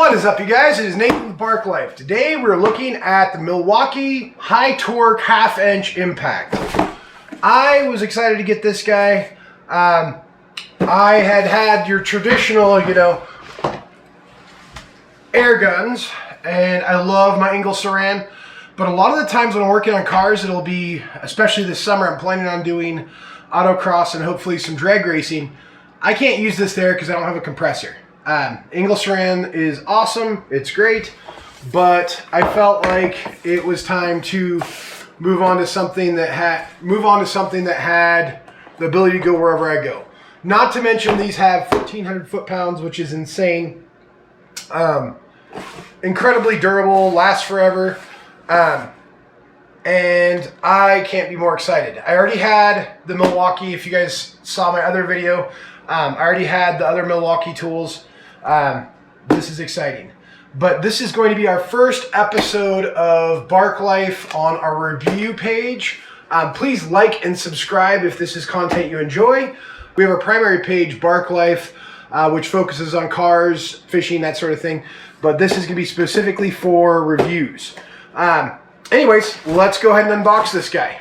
What is up, you guys? It is Nathan with Bark Life. Today we're looking at the Milwaukee high torque half-inch impact. I was excited to get this guy. I had your traditional, air guns, and I love my Engel Saran. But a lot of the times when I'm working on cars, it'll be, especially this summer, I'm planning on doing autocross and hopefully some drag racing. I can't use this there because I don't have a compressor. Engel Saran is awesome, it's great, but I felt like it was time to move on to something that had the ability to go wherever I go. Not to mention these have 1,500 foot-pounds, which is insane. Incredibly durable, lasts forever, and I can't be more excited. I already had the Milwaukee. If you guys saw my other video, I already had the other Milwaukee tools. This is exciting, but this is going to be our first episode of Bark Life on our review page. Please like and subscribe if this is content you enjoy. We have our primary page, Bark Life, which focuses on cars, fishing, that sort of thing, but this is going to be specifically for reviews. Anyways, let's go ahead and unbox this guy.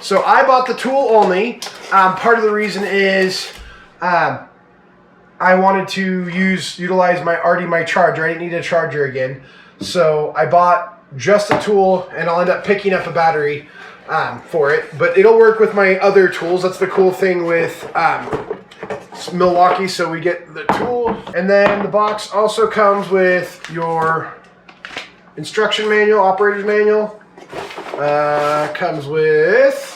So I bought the tool only. Part of the reason is I wanted to utilize my charger. I didn't need a charger again. So I bought just a tool, and I'll end up picking up a battery for it. But it'll work with my other tools. That's the cool thing with Milwaukee. So we get the tool, and then the box also comes with your instruction manual, operator's manual. Comes with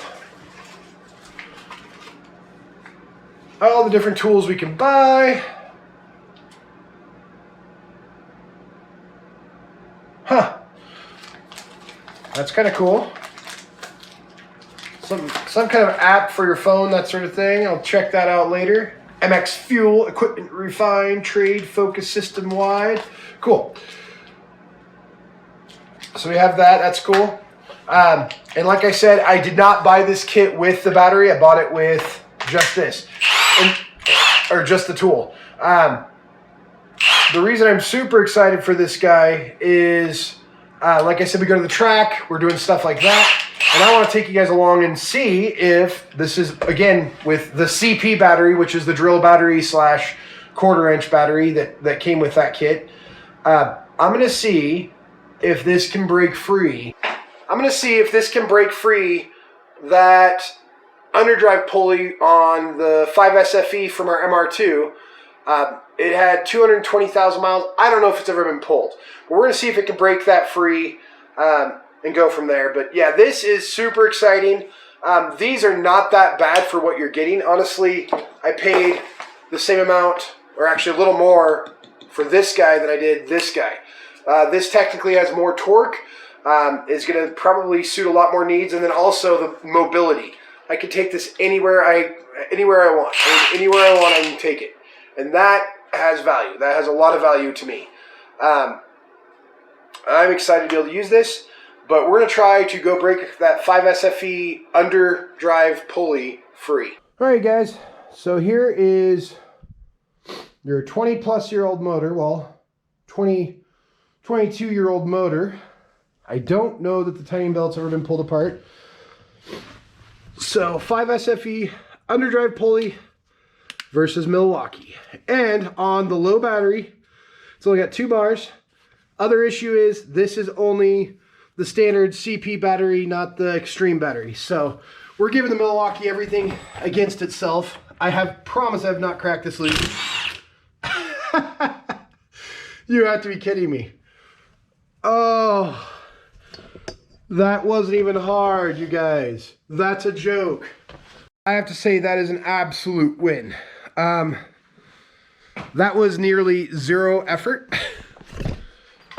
all the different tools we can buy. Huh. That's kind of cool. Some kind of app for your phone, that sort of thing. I'll check that out later. MX Fuel, equipment refined, trade, focus system wide. Cool. So we have that. That's cool. And like I said, I did not buy this kit with the battery. I bought it with just this. Or just the tool. The reason I'm super excited for this guy is, like I said, we go to the track, we're doing stuff like that, and I want to take you guys along and see if this is, again, with the CP battery, which is the drill battery / quarter-inch battery that came with that kit. I'm going to see if this can break free. I'm going to see if this can break free that underdrive pulley on the 5SFE from our MR2. It had 220,000 miles. I don't know if it's ever been pulled, but we're going to see if it can break that free and go from there. But yeah, this is super exciting. These are not that bad for what you're getting. Honestly, I paid the same amount, or actually a little more, for this guy than I did this guy. This technically has more torque. Is going to probably suit a lot more needs, and then also the mobility. I can take this anywhere I want. Anywhere I want, I can take it. And that has value. That has a lot of value to me. I'm excited to be able to use this, but we're going to try to go break that 5SFE underdrive pulley free. All right, guys. So here is your 20-plus-year-old motor. Well, 22-year-old motor. I don't know that the timing belt's ever been pulled apart. So 5SFE underdrive pulley versus Milwaukee. And on the low battery, it's only got 2 bars. Other issue is this is only the standard CP battery, not the extreme battery. So we're giving the Milwaukee everything against itself. I have promised I have not cracked this loose. You have to be kidding me. Oh, that wasn't even hard, you guys. That's a joke. I have to say that is an absolute win. That was nearly 0 effort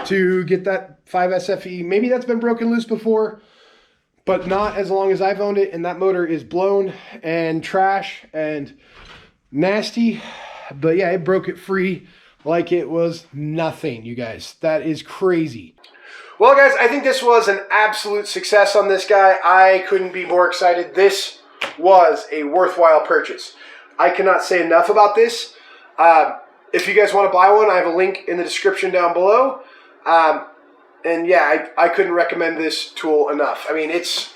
to get that 5SFE. Maybe that's been broken loose before, but not as long as I've owned it, and that motor is blown and trash and nasty. But yeah, it broke it free like it was nothing, you guys. That is crazy. Well, guys, I think this was an absolute success on this guy. I couldn't be more excited. This was a worthwhile purchase. I cannot say enough about this. if you guys want to buy one, I have a link in the description down below. And yeah, I couldn't recommend this tool enough. I mean, it's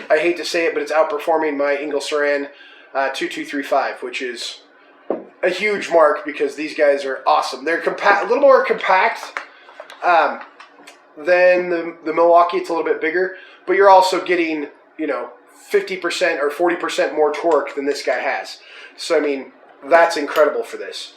I hate to say it, but it's outperforming my Ingersoll-Rand 2235, which is a huge mark because these guys are awesome. They're a little more compact than the Milwaukee. It's a little bit bigger, but you're also getting, you know, 50% or 40% more torque than this guy has. So I mean, that's incredible for this.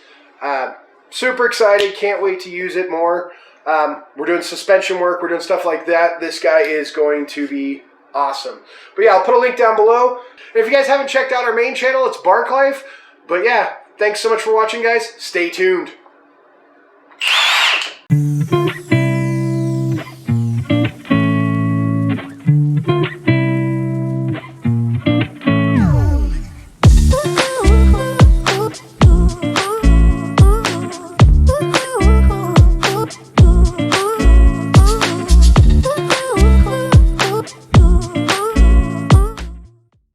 Super excited, can't wait to use it more. We're doing suspension work, we're doing stuff like that. This guy is going to be awesome. But yeah, I'll put a link down below. And if you guys haven't checked out our main channel, it's Bark Life. But yeah, thanks so much for watching, guys. Stay tuned.